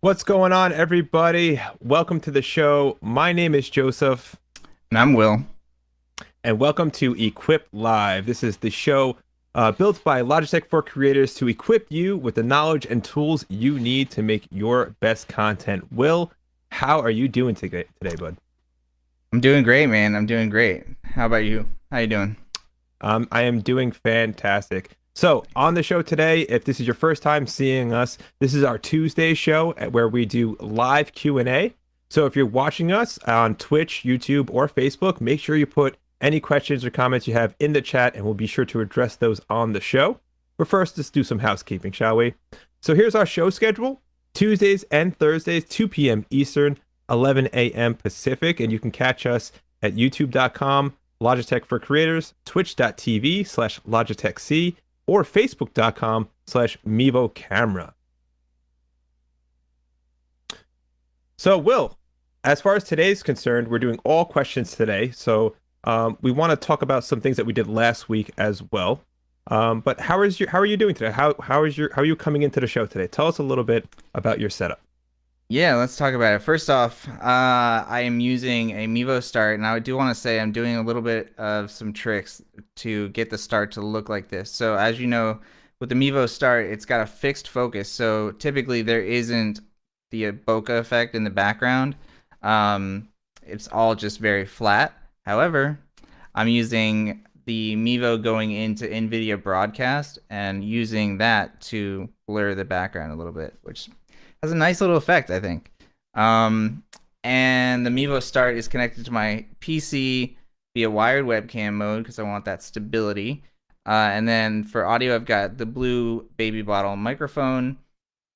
What's going on, everybody? Welcome to the show. My name is Joseph, And I'm Will. and welcome to Equip Live. This is the show built by Logitech for creators to equip you with the knowledge and tools you need to make your best content. Will, how are you doing today, bud? I'm doing great, man. I'm doing great. How about you? How you doing? I am doing fantastic. So, on the show today, if this is your first time seeing us, this is our Tuesday show where we do live Q&A. So, if you're watching us on Twitch, YouTube, or Facebook, make sure you put any questions or comments you have in the chat, and we'll be sure to address those on the show. But first, let's do some housekeeping, shall we? So, here's our show schedule. Tuesdays and Thursdays, 2 p.m. Eastern, 11 a.m. Pacific, and you can catch us at youtube.com, Logitech for creators, twitch.tv/Logitech C, or facebook.com/Mivo camera. So, Will, as far as today's concerned, we're doing all questions today. So, we want to talk about some things that we did last week as well. But how are you doing today? How are you coming into the show today? Tell us a little bit about your setup. Yeah, let's talk about it. First off, I am using a Mivo start, and I do want to say I'm doing a little bit of some tricks to get the start to look like this. So as you know, with the Mivo start, it's got a fixed focus. So typically there isn't the bokeh effect in the background. It's all just very flat. However, I'm using the Mivo going into NVIDIA Broadcast and using that to blur the background a little bit, which has a nice little effect, I think. And the Mivo Start is connected to my PC via wired webcam mode because I want that stability. And then for audio, I've got the blue baby bottle microphone,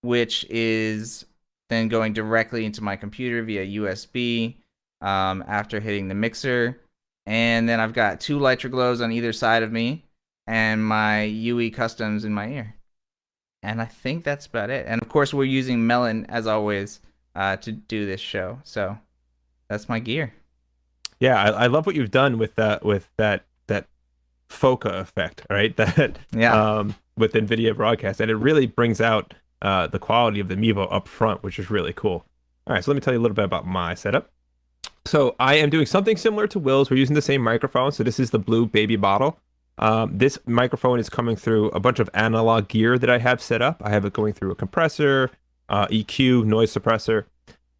which is then going directly into my computer via USB after hitting the mixer. And then I've got two Lytra glows on either side of me and my UE customs in my ear. And I think that's about it. And of course, we're using Melon as always to do this show. So that's my gear. Yeah, I love what you've done with that Foca effect, right? That Yeah. with NVIDIA Broadcast, and it really brings out the quality of the Mivo up front, which is really cool. All right, so let me tell you a little bit about my setup. So I am doing something similar to Will's. We're using the same microphone. So this is the blue baby bottle. This microphone is coming through a bunch of analog gear that I have set up. I have it going through a compressor, EQ, noise suppressor,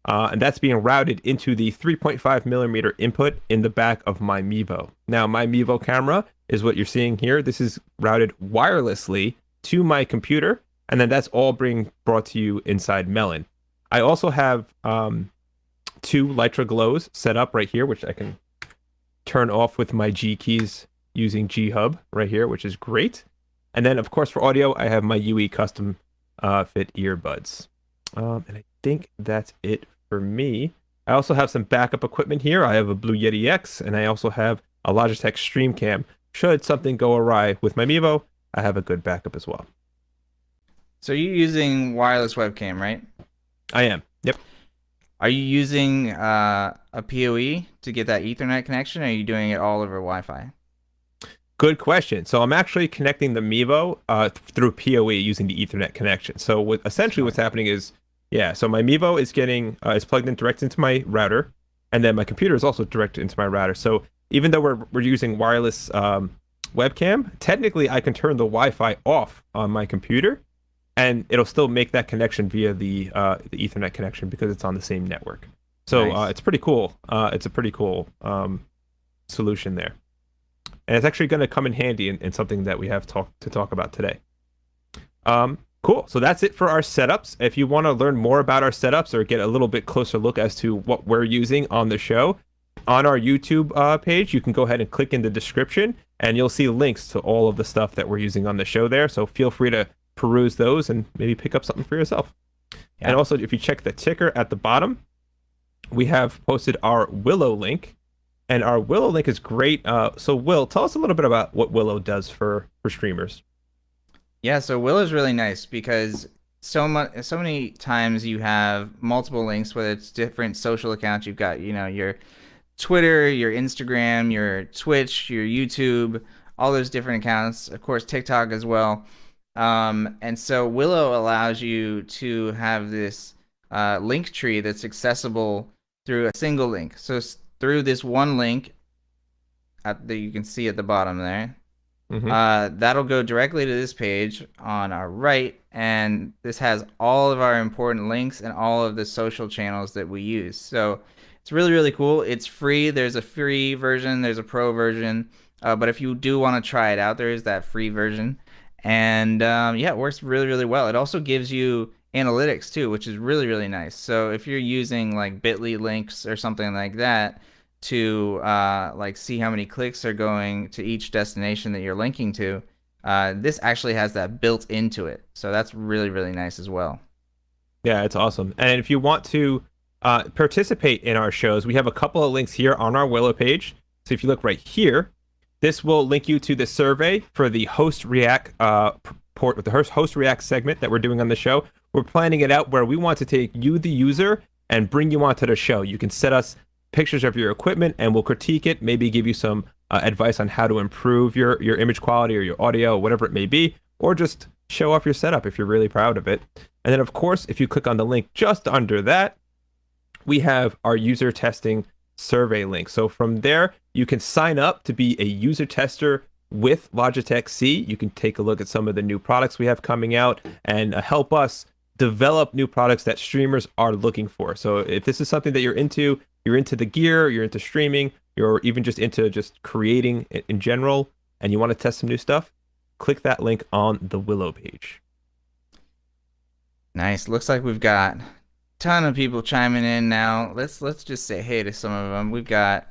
and that's being routed into the 3.5 millimeter input in the back of my Mivo. Now, my Mivo camera is what you're seeing here. This is routed wirelessly to my computer, and then that's all being brought to you inside Melon. I also have two Lytra glows set up right here, which I can turn off with my G keys using ghub right here, which is great. And then, of course, for audio, I have my UE custom fit earbuds. And I think that's it for me. I also have some backup equipment here. I have a Blue Yeti X, and I also have a Logitech StreamCam. Should something go awry with my Mivo, I have a good backup as well. So you're using wireless webcam, right? I am. Yep. Are you using a PoE to get that Ethernet connection, or are you doing it all over Wi-Fi? Good question. So I'm actually connecting the Mivo through PoE using the Ethernet connection. So essentially what's happening is, yeah, so my Mivo is getting is plugged in direct into my router, and then my computer is also direct into my router. So even though we're using wireless webcam, technically I can turn the Wi-Fi off on my computer, and it'll still make that connection via the Ethernet connection because it's on the same network. So Nice. it's pretty cool. It's a pretty cool solution there. And it's actually going to come in handy in something that we have to talk about today. Cool. So that's it for our setups. If you want to learn more about our setups or get a little bit closer look as to what we're using on the show, on our YouTube page, you can go ahead and click in the description, and you'll see links to all of the stuff that we're using on the show there. So feel free to peruse those and maybe pick up something for yourself. Yeah. And also, if you check the ticker at the bottom, we have posted our Willow link. And our Willow link is great. So Will, tell us a little bit about what Willow does for streamers. Yeah, so Willow is really nice because so many times you have multiple links, whether it's different social accounts. You've got, your Twitter, your Instagram, your Twitch, your YouTube, all those different accounts. Of course, TikTok as well. And so Willow allows you to have this link tree that's accessible through a single link. So through this one link that you can see at the bottom there, that'll go directly to this page on our right, and this has all of our important links and all of the social channels that we use. So it's really, really cool. It's free. There's a free version. There's a pro version. But if you do want to try it out, there is that free version. And yeah, it works really, really well. It also gives you analytics too, which is really, really nice. So if you're using like bit.ly links or something like that to like see how many clicks are going to each destination that you're linking to, this actually has that built into it. So that's really, really nice as well. Yeah, it's awesome. And if you want to participate in our shows, we have a couple of links here on our Willow page. So if you look right here, this will link you to the survey for the host react the host react segment that we're doing on the show. We're planning it out where we want to take you, the user, and bring you onto the show. You can set us pictures of your equipment and we'll critique it, maybe give you some advice on how to improve your image quality or your audio, or whatever it may be, or just show off your setup if you're really proud of it. And then of course, if you click on the link just under that, we have our user testing survey link. So from there, you can sign up to be a user tester with Logitech C. You can take a look at some of the new products we have coming out and help us develop new products that streamers are looking for. So if this is something that you're into the gear, you're into streaming, you're even just into just creating in general, and you want to test some new stuff, click that link on the Willow page. Nice. Looks like we've got a ton of people chiming in now. Let's just say hey to some of them. We've got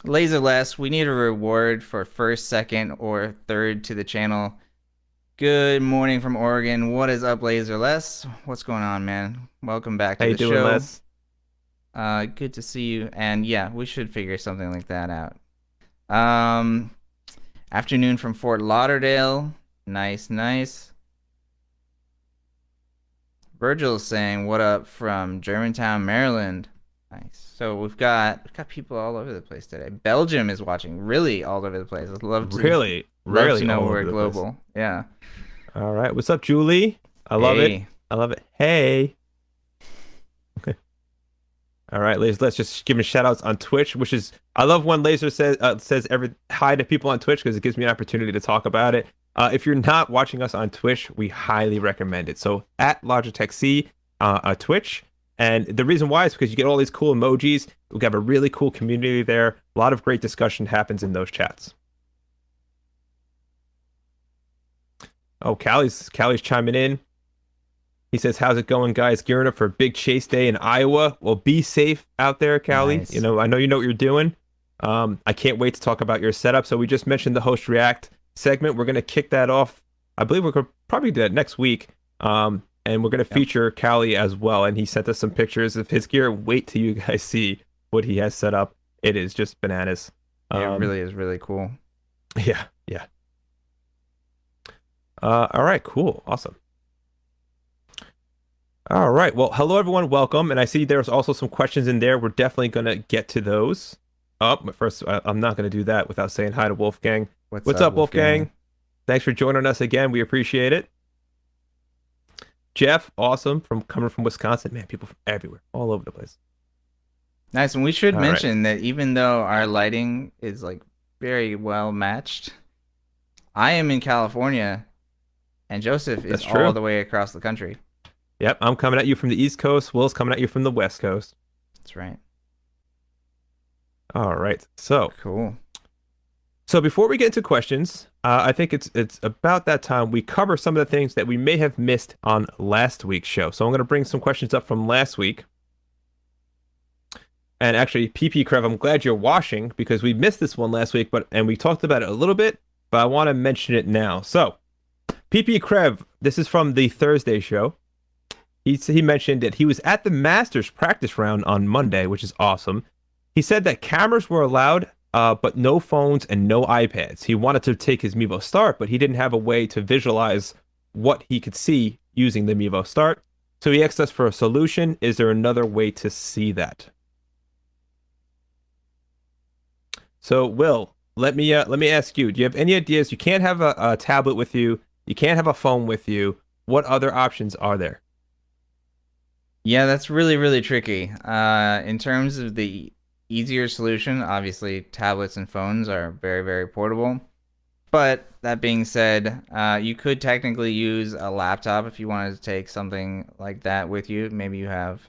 Laserless. We need a reward for first, second, or third to the channel. Good morning from Oregon. What is up, Laserless? What's going on, man? Welcome back to the show. How you doing, Les? Good to see you. And yeah, we should figure something like that out. Afternoon from Fort Lauderdale. Nice, nice. Virgil's saying, what up from Germantown, Maryland. Nice. So we've got people all over the place today. Belgium is watching, really all over the place. I'd love to love to know we're global. Yeah. All right. What's up, Julie? I love it. I love it. Hey. All right, Laser, let's just give him shout outs on Twitch, which is, I love when Laser says every hi to people on Twitch because it gives me an opportunity to talk about it. If you're not watching us on Twitch, we highly recommend it. So at Logitech C, Twitch. And the reason why is because you get all these cool emojis. We have a really cool community there. A lot of great discussion happens in those chats. Oh, Callie's chiming in. He says, how's it going, guys? Gearing up for a big chase day in Iowa. Well, be safe out there, Callie. Nice. I know you know what you're doing. I can't wait to talk about your setup. So we just mentioned the host react segment. We're going to kick that off. I believe we're going to probably do that next week. And we're going to feature Callie as well. And he sent us some pictures of his gear. Wait till you guys see what he has set up. It is just bananas. It really is really cool. Yeah. All right, cool. Awesome. All right. Well, hello, everyone. Welcome. And I see there's also some questions in there. We're definitely going to get to those. But first, I'm not going to do that without saying hi to Wolfgang. What's up, Wolfgang? Thanks for joining us again. We appreciate it. Jeff, awesome. Coming from Wisconsin. Man, people from everywhere, all over the place. Nice. And we should mention that even though our lighting is like very well matched, I am in California and Joseph is all the way across the country. Yep, I'm coming at you from the East Coast. Will's coming at you from the West Coast. That's right. All right. So cool. So before we get into questions, I think it's about that time we cover some of the things that we may have missed on last week's show. So I'm going to bring some questions up from last week. And actually, PP Crev, I'm glad you're washing because we missed this one last week, and we talked about it a little bit, but I want to mention it now. So PP Crev, this is from the Thursday show. He mentioned that he was at the Masters practice round on Monday, which is awesome. He said that cameras were allowed, but no phones and no iPads. He wanted to take his Mivo Start, but he didn't have a way to visualize what he could see using the Mivo Start. So he asked us for a solution. Is there another way to see that? So Will, let me ask you, do you have any ideas? You can't have a tablet with you. You can't have a phone with you. What other options are there? Yeah, that's really, really tricky. In terms of the easier solution, obviously tablets and phones are very, very portable. But that being said, you could technically use a laptop if you wanted to take something like that with you. Maybe you have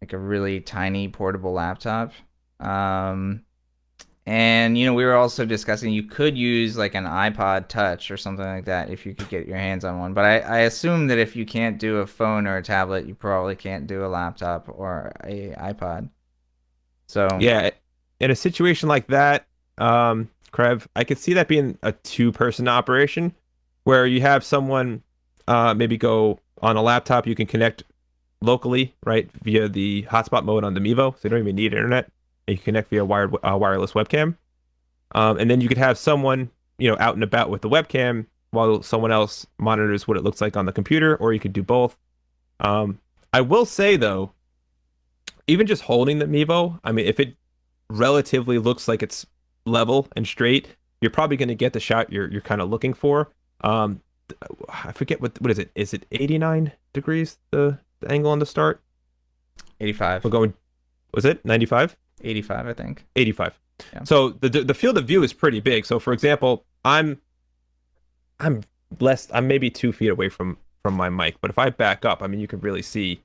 like a really tiny portable laptop. Um, and we were also discussing you could use like an iPod Touch or something like that if you could get your hands on one. But I assume that if you can't do a phone or a tablet, you probably can't do a laptop or a iPod. So Yeah, in a situation like that, Crev, I could see that being a two-person operation where you have someone maybe go on a laptop, you can connect locally, right, via the hotspot mode on the Mivo, so you don't even need internet. And you can connect via wireless webcam. And then you could have someone, out and about with the webcam while someone else monitors what it looks like on the computer, or you could do both. I will say though, even just holding the Mevo, I mean, if it relatively looks like it's level and straight, you're probably going to get the shot you're kind of looking for. Um, I forget what is it? Is it 89 degrees the angle on the start? 85. We're going. Was it 95? 85, I think. 85. Yeah. So the field of view is pretty big. So for example, I'm I'm maybe 2 feet away from my mic, but if I back up, I mean, you can really see.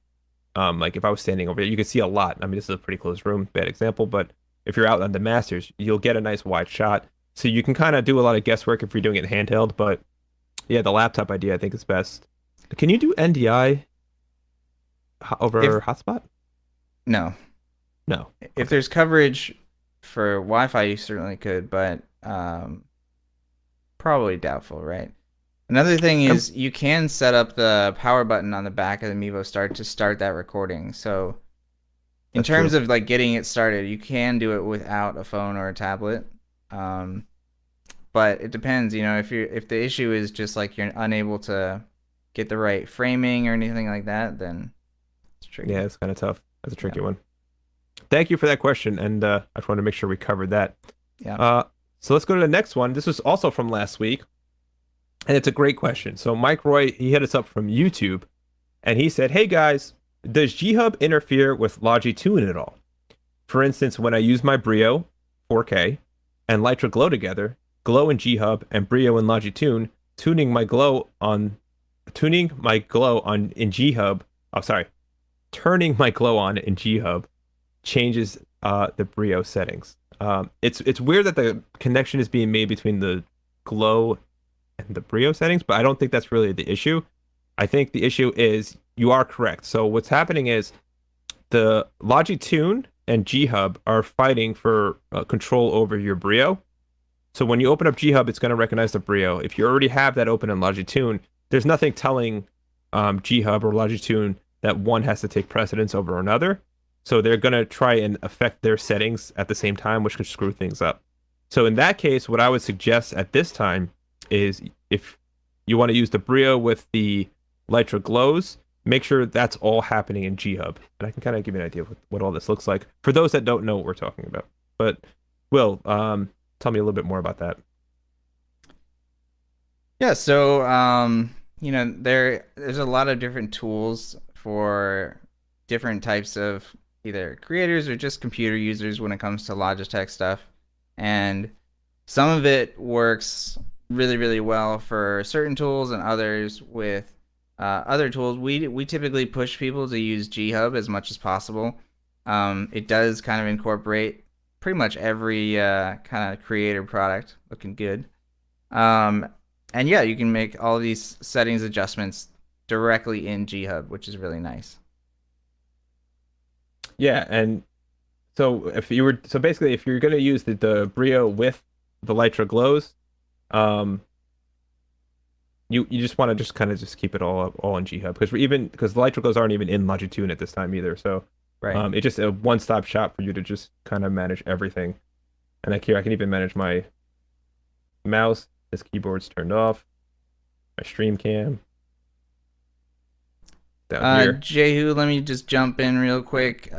Like if I was standing over here, you could see a lot. I mean, this is a pretty close room, bad example, but if you're out on the Masters, you'll get a nice wide shot. So you can kind of do a lot of guesswork if you're doing it handheld, but yeah, the laptop idea I think is best. Can you do NDI over hotspot? No. No. If there's coverage for Wi-Fi, you certainly could, but probably doubtful, right? Another thing is you can set up the power button on the back of the Mevo Start to start that recording. So in terms of like getting it started, you can do it without a phone or a tablet. But it depends, if the issue is just like you're unable to get the right framing or anything like that, then it's tricky. Yeah, it's kind of tough. That's a tricky one. Thank you for that question, and I just want to make sure we covered that. Yeah. So let's go to the next one. This was also from last week. And it's a great question. So Mike Roy, he hit us up from YouTube, and he said, "Hey guys, does ghub interfere with Logitune at all? For instance, when I use my Brio 4K and Litra Glow together, Glow in ghub and Brio in Logitune, tuning my glow on in ghub. Oh, sorry, turning my glow on in ghub changes the Brio settings. It's weird that the connection is being made between the glow and the Brio settings, but I don't think that's really the issue. I think the issue is you are correct. So what's happening is the Logitune and ghub are fighting for control over your Brio. So when you open up ghub, it's going to recognize the Brio. If you already have that open in Logitune, there's nothing telling ghub or Logitune that one has to take precedence over another. So they're going to try and affect their settings at the same time, which could screw things up. So in that case, what I would suggest at this time is if you want to use the Brio with the Litra Glows, make sure that's all happening in ghub. And I can kind of give you an idea of what all this looks like for those that don't know what we're talking about. But Will, tell me a little bit more about that. Yeah, so there's a lot of different tools for different types of either creators or just computer users when it comes to Logitech stuff. And some of it works really, really well for certain tools and others with other tools. We typically push people to use ghub as much as possible. It does kind of incorporate pretty much every kind of creator product looking good. And yeah, you can make all these settings adjustments directly in ghub, which is really nice. Yeah, and so basically if you're going to use the Brio with the Litra Glows, you just want to just kind of just keep it all in ghub because the Litra Glows aren't even in Logitune at this time either. So right. It's just a one-stop shop for you to just kind of manage everything. And like here, I can even manage my mouse. This keyboard's turned off. My stream cam. Down here. Jehu, let me just jump in real quick.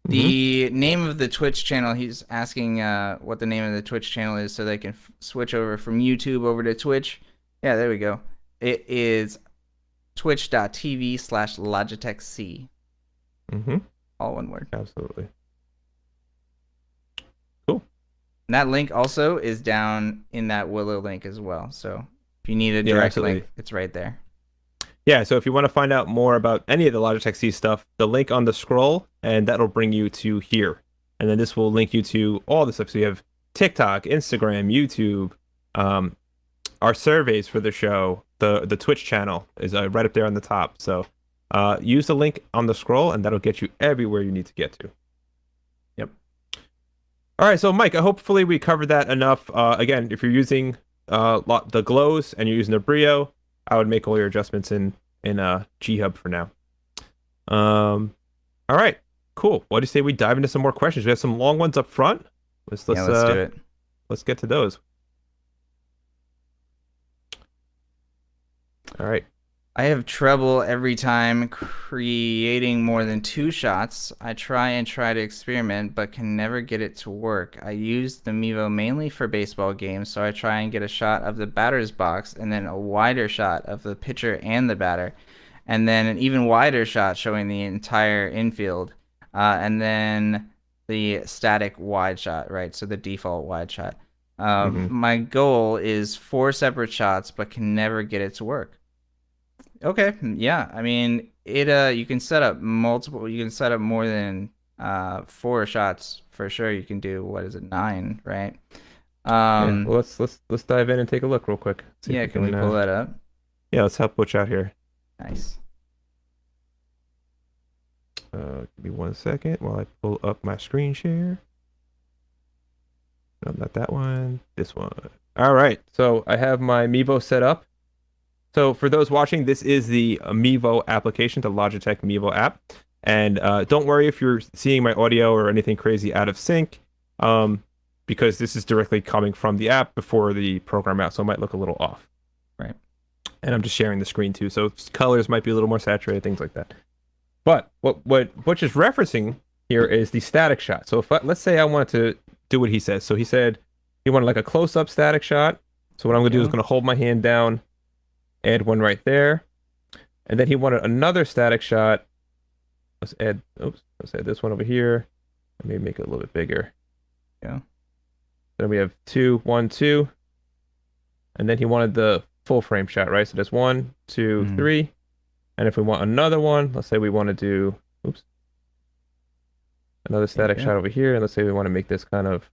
The name of the Twitch channel, he's asking what the name of the Twitch channel is so they can switch over from YouTube over to Twitch. Yeah, there we go. It is twitch.tv/Logitech C. Mm-hmm. All one word. Absolutely. Cool. And that link also is down in that Willow link as well. So if you need a direct link, it's right there. Yeah, so if you want to find out more about any of the Logitech C stuff, the link on the scroll, and that'll bring you to here. And then this will link you to all the stuff. So you have TikTok, Instagram, YouTube, our surveys for the show, the Twitch channel is right up there on the top. So use the link on the scroll, and that'll get you everywhere you need to get to. Yep. All right, so Mike, hopefully we covered that enough. Again, if you're using the glows and you're using the Brio, I would make all your adjustments in ghub for now. All right, cool. What do you say we dive into some more questions? We have some long ones up front. Let's do it. Let's get to those. All right. I have trouble every time creating more than 2 shots. I try to experiment, but can never get it to work. I use the Mivo mainly for baseball games, so I try and get a shot of the batter's box and then a wider shot of the pitcher and the batter, and then an even wider shot showing the entire infield, and then the static wide shot, right? So the default wide shot. My goal is 4 separate shots, but can never get it to work. Okay, yeah. I mean, you can set up multiple. You can set up more than 4 shots for sure. You can do, what is it, 9, right? Yeah, well, let's dive in and take a look real quick. Yeah, can we pull that up? Yeah, let's help Butch out here. Nice. Give me 1 second while I pull up my screen share. No, not that one. This one. All right. So I have my Mivo set up. So for those watching, this is the Mivo application, the Logitech Mivo app. And don't worry if you're seeing my audio or anything crazy out of sync, because this is directly coming from the app before the program out, so it might look a little off. Right. And I'm just sharing the screen too, so colors might be a little more saturated, things like that. But what Butch is referencing here is the static shot. So if let's say I wanted to do what he says. So he said he wanted like a close-up static shot. So what I'm going to do is going to hold my hand down, add one right there, and then he wanted another static shot. Let's add this one over here. Let me make it a little bit bigger. Yeah. Then we have 2, 1, 2, and then he wanted the full frame shot, right? So there's 1, 2, 3, and if we want another one, let's say we want to do, another static shot over here, and let's say we want to make this kind of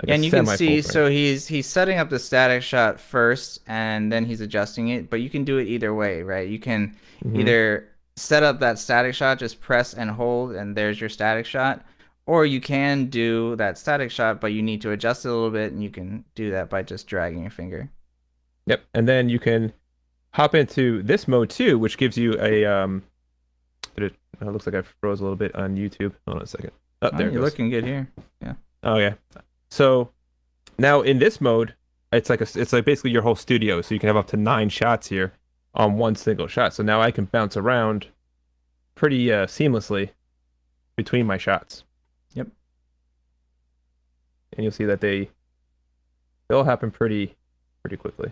like and you can see, so he's setting up the static shot first, and then he's adjusting it. But you can do it either way, right? You can either set up that static shot, just press and hold, and there's your static shot. Or you can do that static shot, but you need to adjust it a little bit, and you can do that by just dragging your finger. Yep, and then you can hop into this mode too, which gives you a it looks like I froze a little bit on YouTube. Hold on a second. Oh, there it goes. You're looking good here. Yeah. Oh yeah. So now in this mode, it's like basically your whole studio. So you can have up to 9 shots here on one single shot. So now I can bounce around pretty seamlessly between my shots. Yep. And you'll see that they all happen pretty quickly.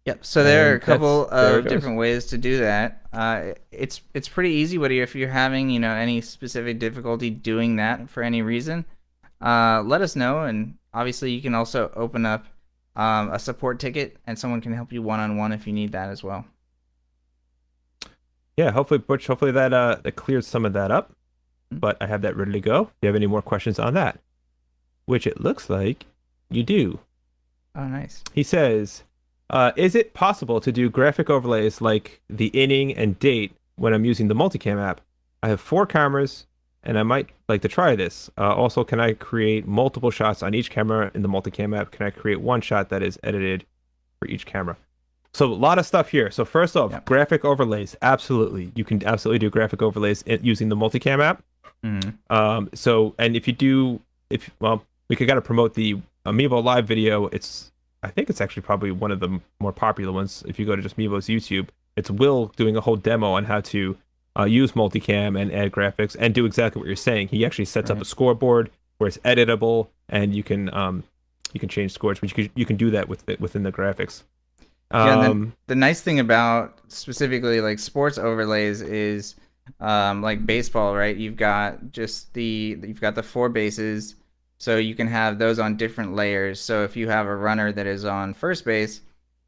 Yep. So there are a couple of different ways to do that. It's pretty easy. Whether if you're having any specific difficulty doing that for any reason, let us know. And obviously, you can also open up a support ticket, and someone can help you one-on-one if you need that as well. Yeah. Hopefully, Butch. Hopefully that clears some of that up. But I have that ready to go. If you have any more questions on that, which it looks like you do. Oh, nice. He says, is it possible to do graphic overlays like the inning and date when I'm using the Multicam app? I have 4 cameras, and I might like to try this. Also, can I create multiple shots on each camera in the Multicam app? Can I create one shot that is edited for each camera? So a lot of stuff here. So first off, graphic overlays. Absolutely. You can absolutely do graphic overlays using the Multicam app. So, and if you do, we got to promote the Mivo live video. I think it's actually probably one of the more popular ones. If you go to just Mivo's YouTube, it's Will doing a whole demo on how to use Multicam and add graphics and do exactly what you're saying. He actually sets up a scoreboard where it's editable, and you can you can change scores, but you can do that within the graphics. Yeah, and then the nice thing about specifically like sports overlays is like baseball, right? You've got the four bases, so you can have those on different layers. So if you have a runner that is on first base,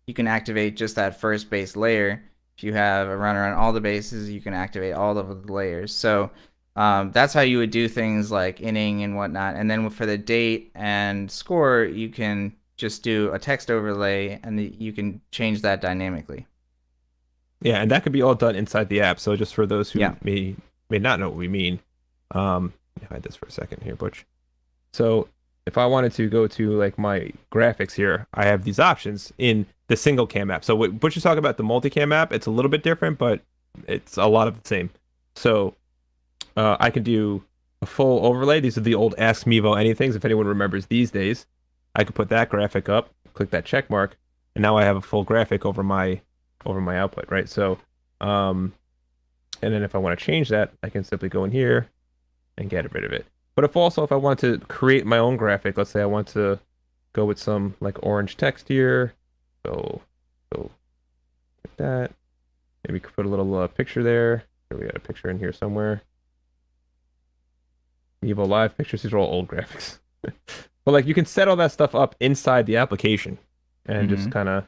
you can activate just that first base layer. If you have a runner on all the bases, you can activate all of the layers. So that's how you would do things like inning and whatnot. And then for the date and score, you can just do a text overlay and you can change that dynamically. Yeah, and that could be all done inside the app. So just for those who Yeah. may not know what we mean, hide this for a second here, Butch. So if I wanted to go to like my graphics here, I have these options in the single cam app. So what Butch is talking about, the multicam app, it's a little bit different, but it's a lot of the same. So I can do a full overlay. These are the old Ask Mivo Anythings, if anyone remembers these days. I could put that graphic up, click that check mark, and now I have a full graphic over my output, right? So, and then if I want to change that, I can simply go in here and get rid of it. But if I want to create my own graphic, let's say I want to go with some like orange text here, so like that. Maybe put a little picture there. We got a picture in here somewhere. Evo Live pictures. These are all old graphics. But like you can set all that stuff up inside the application and just kind of,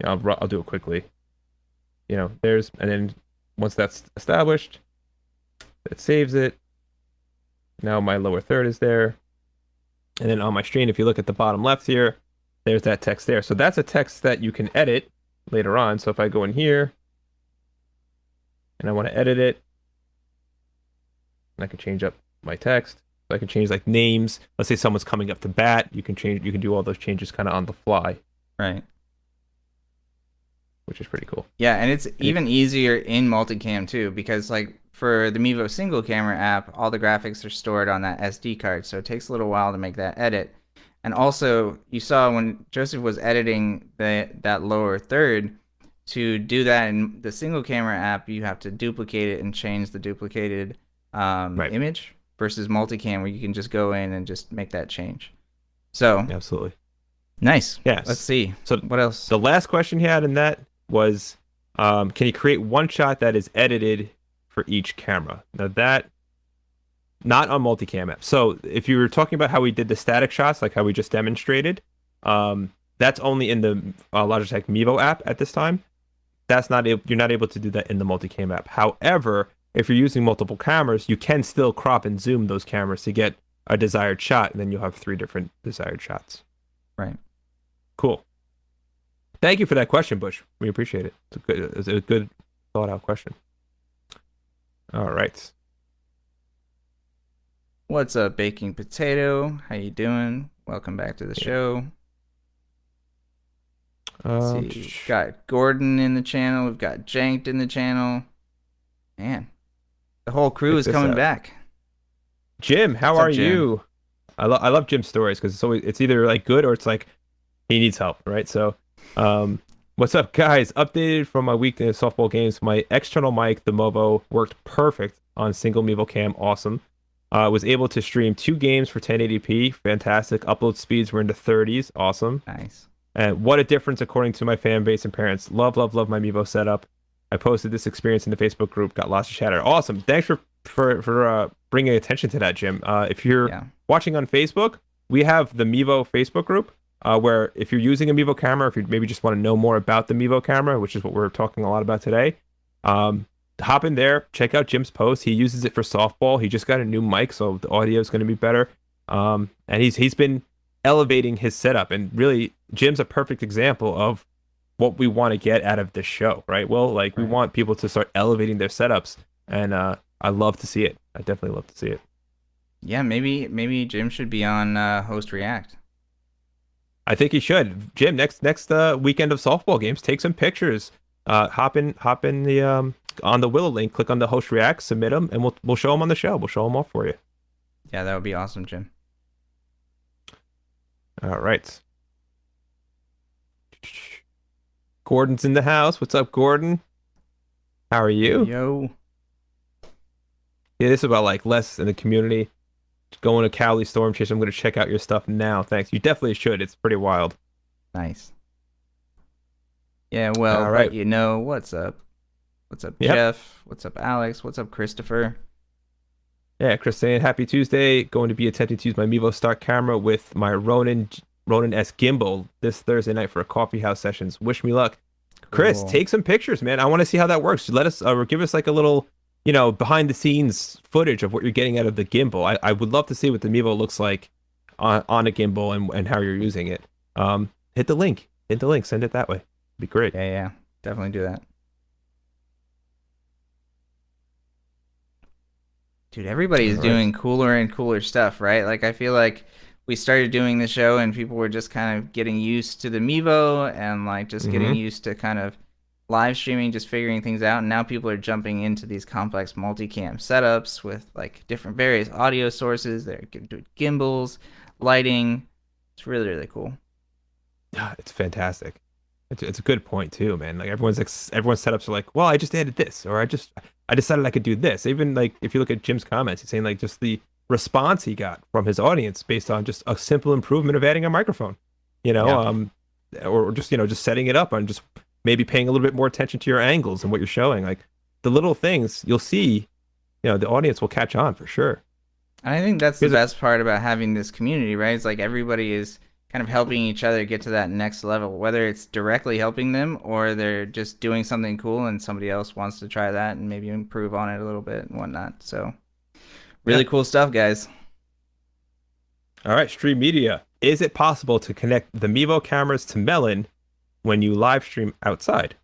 I'll do it quickly. And then once that's established, it saves it. Now my lower third is there. And then on my screen, if you look at the bottom left here, there's that text there. So that's a text that you can edit later on. So if I go in here and I want to edit it, and I can change up my text. So I can change like names. Let's say someone's coming up to bat. You can do all those changes kind of on the fly. Right. Which is pretty cool. Yeah, and it's even easier in Multicam too, because like for the Mivo single camera app, all the graphics are stored on that SD card, so it takes a little while to make that edit. And also, you saw when Joseph was editing that lower third, to do that in the single camera app, you have to duplicate it and change the duplicated image, versus Multicam where you can just go in and just make that change. So absolutely nice. Yes. Let's see. So what else? The last question he had in that was, can you create one shot that is edited for each camera? Now that, not on Multicam app. So if you were talking about how we did the static shots, like how we just demonstrated, that's only in the Logitech Mivo app at this time. You're not able to do that in the Multicam app. However, if you're using multiple cameras, you can still crop and zoom those cameras to get a desired shot, and then you'll have 3 different desired shots. Right. Cool. Thank you for that question, Bush. We appreciate it. It's a good thought out question. All right. What's up, Baking Potato? How you doing? Welcome back to the show. Let's see. We've got Gordon in the channel. We've got Janked in the channel. Man, the whole crew is coming back. Jim, how are you? I love Jim's stories because it's either like good or it's like he needs help, right? So, what's up, guys? Updated from my week in softball games. My external mic, the Mivo, worked perfect on single Mivo cam. Awesome. Was able to stream 2 games for 1080p. Fantastic. Upload speeds were in the 30s. Awesome. Nice. And what a difference according to my fan base and parents. Love my Mivo setup. I posted this experience in the Facebook group. Got lots of chatter. Awesome. Thanks for bringing attention to that, Jim. If you're watching on Facebook, we have the Mivo Facebook group where if you're using a Mivo camera, if you maybe just want to know more about the Mivo camera, which is what we're talking a lot about today, hop in there, check out Jim's post. He uses it for softball. He just got a new mic, so the audio is going to be better. And he's been elevating his setup, and really Jim's a perfect example of what we want to get out of this show, right? Well, like we want people to start elevating their setups, and I love to see it. I definitely love to see it. Yeah, maybe Jim should be on Host React. I think he should. Jim, next weekend of softball games, take some pictures. Hop in the on the Willow link, click on the Host React, submit them, and we'll show them on the show. We'll show them off for you. Yeah, that would be awesome, Jim. All right. Gordon's in the house. What's up, Gordon? How are you? Yo. Yeah, this is about like less in the community. going to Cali Storm Chase. I'm going to check out your stuff now. Thanks. You definitely should. It's pretty wild. Nice. Yeah, well, All right. but you know what's up. What's up, Yep. Jeff? What's up, Alex? What's up, Christopher? Yeah, Chris saying happy Tuesday. Going to be attempting to use my Mivo Start camera with my Ronin S gimbal this Thursday night for a coffee house sessions. Wish me luck. Chris, Cool. take some pictures, man. I want to see how that works. Let us or give us like a little, behind the scenes footage of what you're getting out of the gimbal. I would love to see what the Mivo looks like on a gimbal and how you're using it. Hit the link. Send it that way. It'd be great. Yeah, definitely do that. Dude, everybody's doing cooler and cooler stuff, right? Like, I feel like we started doing the show and people were just kind of getting used to the Mivo and like just getting used to kind of live streaming, just figuring things out. And now people are jumping into these complex multicam setups with like different various audio sources. They're doing gimbals, lighting. It's really, really cool. Yeah, it's fantastic. It's a good point too, man. Like everyone's setups are like, well, I just added this, or I decided I could do this. Even like if you look at Jim's comments, he's saying like just the response he got from his audience based on just a simple improvement of adding a microphone, or just just setting it up and just maybe paying a little bit more attention to your angles and what you're showing. Like the little things you'll see, the audience will catch on for sure. And I think that's the best part about having this community, right? It's like everybody is kind of helping each other get to that next level, whether it's directly helping them or they're just doing something cool and somebody else wants to try that and maybe improve on it a little bit and whatnot. So really cool stuff, guys. All right, Stream Media. Is it possible to connect the Mivo cameras to Melon when you live stream outside?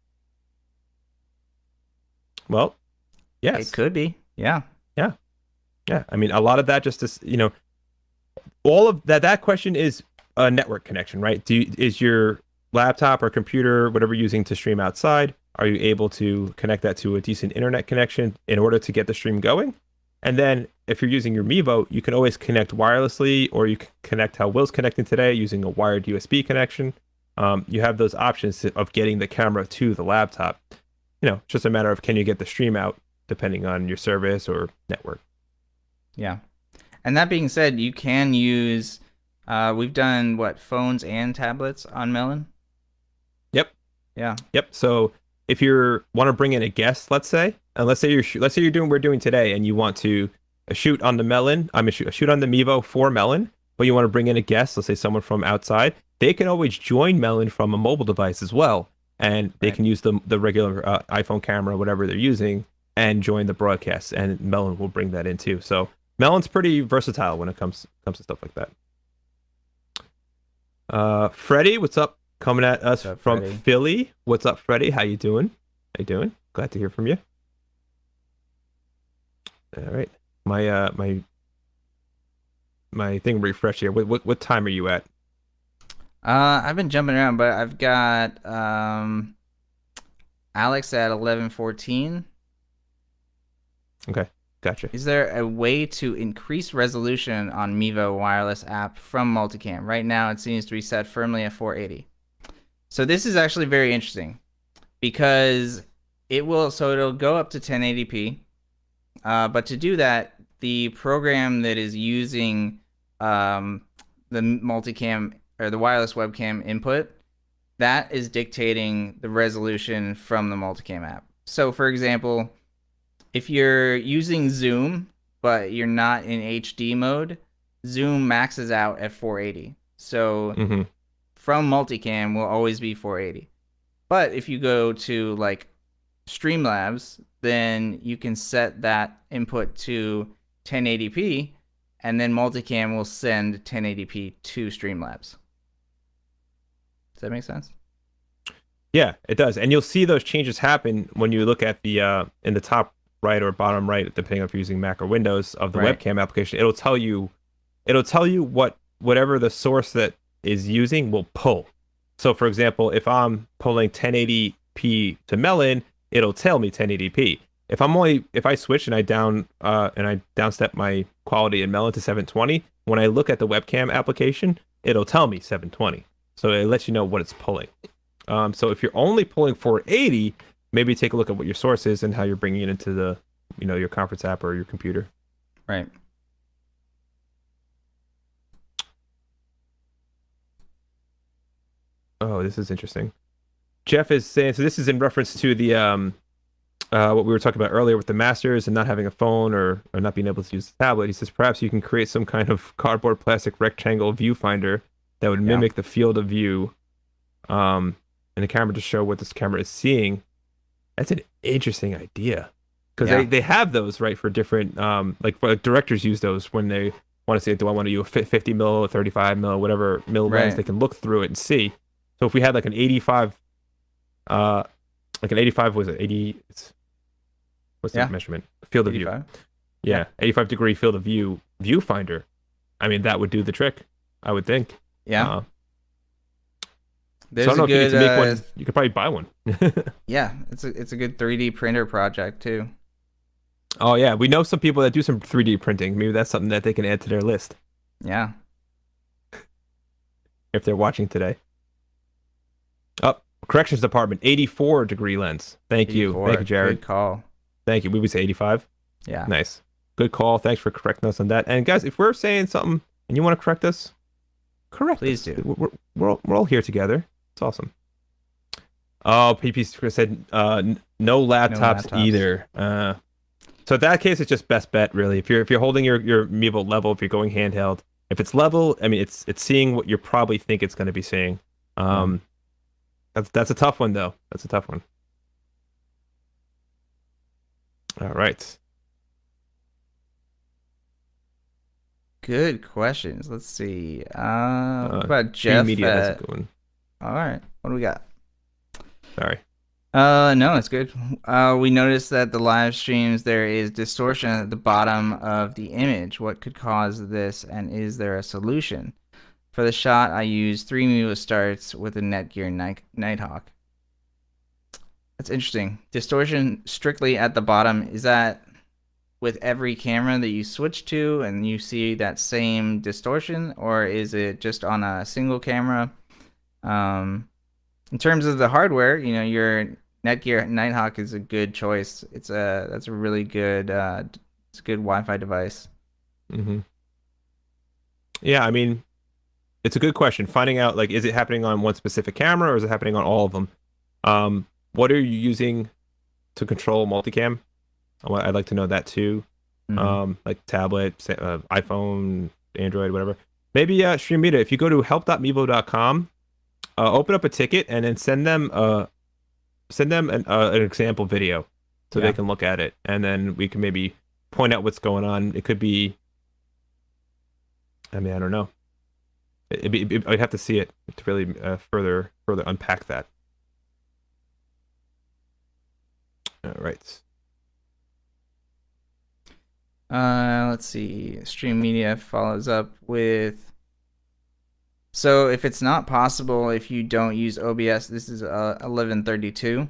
Well, yes. It could be. Yeah. Yeah. I mean, a lot of that just is, all of that question is a network connection, right? Is your laptop or computer, whatever you're using to stream outside, are you able to connect that to a decent internet connection in order to get the stream going? And then if you're using your Mivo, you can always connect wirelessly, or you can connect how Will's connecting today using a wired USB connection. You have those options of getting the camera to the laptop. It's just a matter of can you get the stream out depending on your service or network. Yeah. And that being said, you can use we've done phones and tablets on Melon. Yep. Yeah. Yep. So if you want to bring in a guest, let's say you're doing we're doing today, and you want to shoot on the Melon, shoot on the Mivo for Melon, but you want to bring in a guest, let's say someone from outside, they can always join Melon from a mobile device as well, and they can use the regular iPhone camera, whatever they're using, and join the broadcast, and Melon will bring that in too. So Melon's pretty versatile when it comes to stuff like that. Freddie, what's up? Coming at us from Freddie? Philly. What's up, Freddie? How you doing? Glad to hear from you. All right. My thing refresh here. What time are you at? I've been jumping around, but I've got Alex at 11:14. Okay. Gotcha. Is there a way to increase resolution on Mivo wireless app from Multicam? Right now, it seems to be set firmly at 480. So this is actually very interesting because it'll go up to 1080p. But to do that, the program that is using the multicam or the wireless webcam input, that is dictating the resolution from the Multicam app. So for example, if you're using Zoom, but you're not in HD mode, Zoom maxes out at 480. So from Multicam will always be 480. But if you go to like Streamlabs, then you can set that input to 1080p, and then Multicam will send 1080p to Streamlabs. Does that make sense? Yeah, it does. And you'll see those changes happen when you look at the in the top right or bottom right, depending on if you're using Mac or Windows of the webcam application. It'll tell you whatever the source that is using will pull. So for example, if I'm pulling 1080p to Melon, it'll tell me 1080p. If I switch and I downstep my quality in Melon to 720, when I look at the webcam application, it'll tell me 720. So it lets you know what it's pulling. So if you're only pulling 480, maybe take a look at what your source is and how you're bringing it into the, your conference app or your computer. Right. Oh, this is interesting. Jeff is saying, so this is in reference to the what we were talking about earlier with the masters and not having a phone or not being able to use the tablet. He says perhaps you can create some kind of cardboard plastic rectangle viewfinder that would Yeah. mimic the field of view, in the camera to show what this camera is seeing. That's an interesting idea because Yeah. they have those right for different like directors use those when they want to say, do I want to use a 50 mil or 35 mil, whatever mil lens, Right. they can look through it and see. So if we had like an 85, like an 85 was it 80? What's Yeah. the measurement? Field of view. 85. Yeah, 85-degree field of view viewfinder. I mean, that would do the trick, I would think. Yeah. So I There's don't know a if you need good to make one. You could probably buy one. yeah, it's a good 3D printer project too. Oh yeah, we know some people that do some 3D printing. Maybe that's something that they can add to their list Yeah. if they're watching today. Oh, corrections department, 84-degree lens. Thank you, 84. Jared. Good call. Thank you. We would say 85. Yeah. Nice, good call. Thanks for correcting us on that. And guys, if we're saying something and you want to correct us, correct Please us. do. We're all here together. It's awesome. Oh, PP said no laptops laptops. either. So in that case, it's just best bet really. If you're holding your Mivo level, if you're going handheld, if it's level, I mean it's seeing what you probably think it's going to be seeing. That's a tough one though. That's a tough one. All right. Good questions. Let's see. What about Stream Jeff? Media has a good one. All right. What do we got? Sorry. No, it's good. We noticed that the live streams there is distortion at the bottom of the image. What could cause this, and is there a solution? For the shot, I used 3 Mivo starts with a Netgear Nighthawk. That's interesting. Distortion strictly at the bottom. Is that with every camera that you switch to and you see that same distortion, or is it just on a single camera? In terms of the hardware, you know, your Netgear Nighthawk is a good choice. That's a really good it's a good Wi-Fi device. Mm-hmm. Yeah, I mean, it's a good question. Finding out like, is it happening on one specific camera or is it happening on all of them? What are you using to control multicam? I'd like to know that too. Like tablet, iPhone, Android, whatever. Maybe Stream Media. If you go to help.mivo.com, open up a ticket and then send them an example video so they can look at it, and then we can maybe point out what's going on. It could be, I mean, I don't know. I'd have to see it to really further unpack that. All right. Let's see. Stream Media follows up with. So if it's not possible, if you don't use OBS, this is 1132.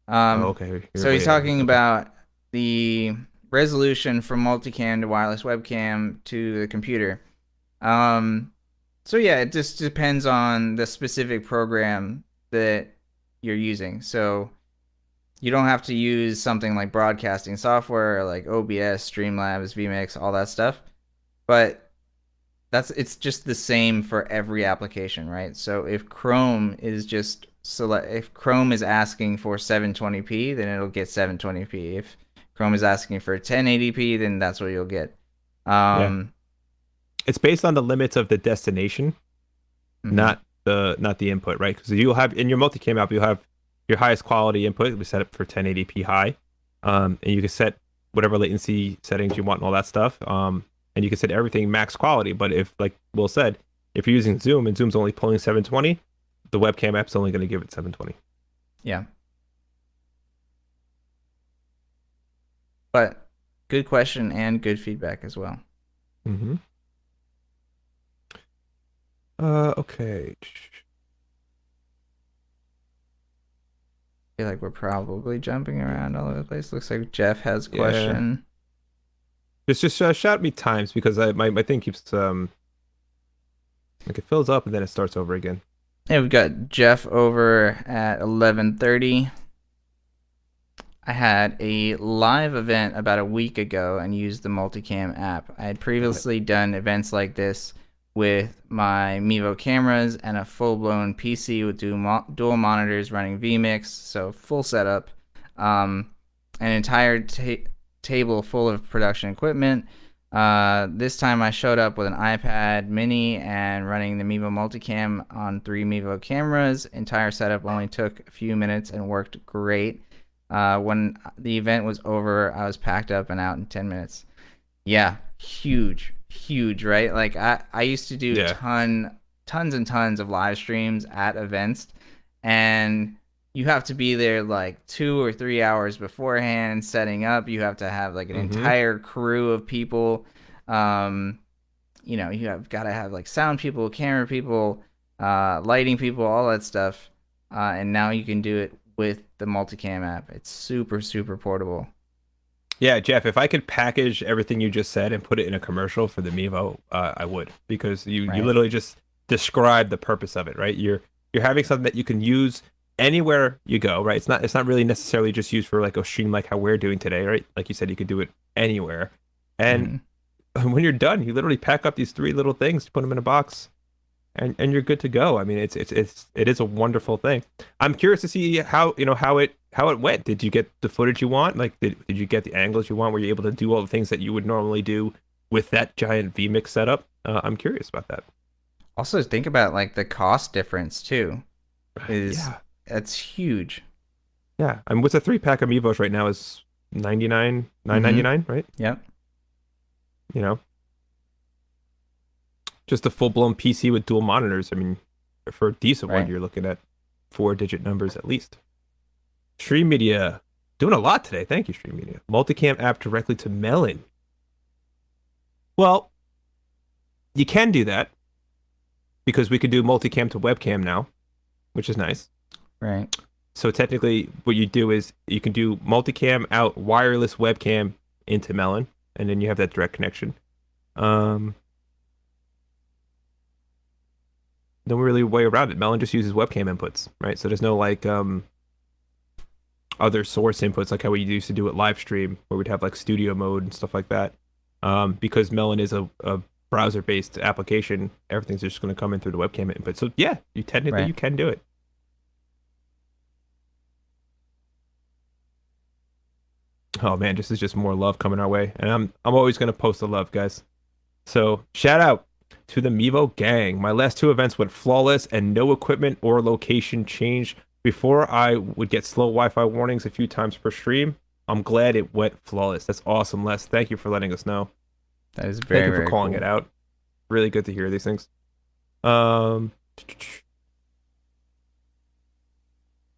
Okay. So he's talking about the resolution from multicam to wireless webcam to the computer. So yeah, it just depends on the specific program that you're using. So you don't have to use something like broadcasting software like OBS, Streamlabs, vMix, all that stuff. But it's just the same for every application, right? So if Chrome is if Chrome is asking for 720p, then it'll get 720p. If Chrome is asking for 1080p, then that's what you'll get. It's based on the limits of the destination, not the input, right? Because you'll have in your multicam app, you'll have your highest quality input. We set it for 1080p high, and you can set whatever latency settings you want and all that stuff. And you can set everything max quality. But if, like Will said, if you're using Zoom and Zoom's only pulling 720, the webcam app's only going to give it 720. Yeah. But good question and good feedback as well. Mm-hmm. Okay. I feel like we're probably jumping around all over the place. Looks like Jeff has a question. Just shout me times because my thing keeps like it fills up and then it starts over again. Yeah, we've got Jeff over at 11:30. I had a live event about a week ago and used the Multicam app. I had previously done events like this with my Mivo cameras and a full-blown PC with dual monitors running vMix, so full setup. An entire table full of production equipment. This time I showed up with an iPad mini and running the Mivo Multicam on 3 Mivo cameras. Entire setup only took a few minutes and worked great. When the event was over, I was packed up and out in 10 minutes. Yeah, huge, right? Like I used to do tons and tons of live streams at events, and you have to be there like 2 or 3 hours beforehand setting up. You have to have like an entire crew of people. You know, you have got to have like sound people, camera people, lighting people, all that stuff. And now you can do it with the Multicam app. It's super, super portable. Yeah, Jeff, if I could package everything you just said and put it in a commercial for the Mivo, I would, because you literally just described the purpose of it, right? You're having something that you can use anywhere you go, right? It's not really necessarily just used for like a stream like how we're doing today, right? Like you said, you could do it anywhere. And when you're done, you literally pack up these 3 little things, put them in a box, and you're good to go. I mean, it is a wonderful thing. I'm curious to see how it went. Did you get the footage you want? Like, did you get the angles you want? Were you able to do all the things that you would normally do with that giant vMix setup? I'm curious about that. Also, think about like the cost difference too. That's huge. Yeah, and with a 3-pack of Mivos right now is $9.99, right? Yep. You know, just a full-blown PC with dual monitors. I mean, for a decent one, you're looking at 4-digit numbers at least. Stream Media doing a lot today. Thank you, Stream Media. Multicam app directly to Melon. Well, you can do that because we could do multicam to webcam now, which is nice. Right. So technically, what you do is you can do multicam out wireless webcam into Melon, and then you have that direct connection. No really way around it. Melon just uses webcam inputs, right? So there's no like other source inputs like how we used to do it live stream, where we'd have like studio mode and stuff like that. Because Melon is a browser-based application, everything's just going to come in through the webcam input. So yeah, you technically you can do it. Oh man, this is just more love coming our way, and I'm always going to post the love, guys. So shout out to the Mivo gang. My last 2 events went flawless and no equipment or location changed. Before I would get slow Wi-Fi warnings a few times per stream. I'm glad it went flawless. That's awesome, Les. Thank you for letting us know. That is very, Thank you for calling it out. Really good to hear these things. Oh,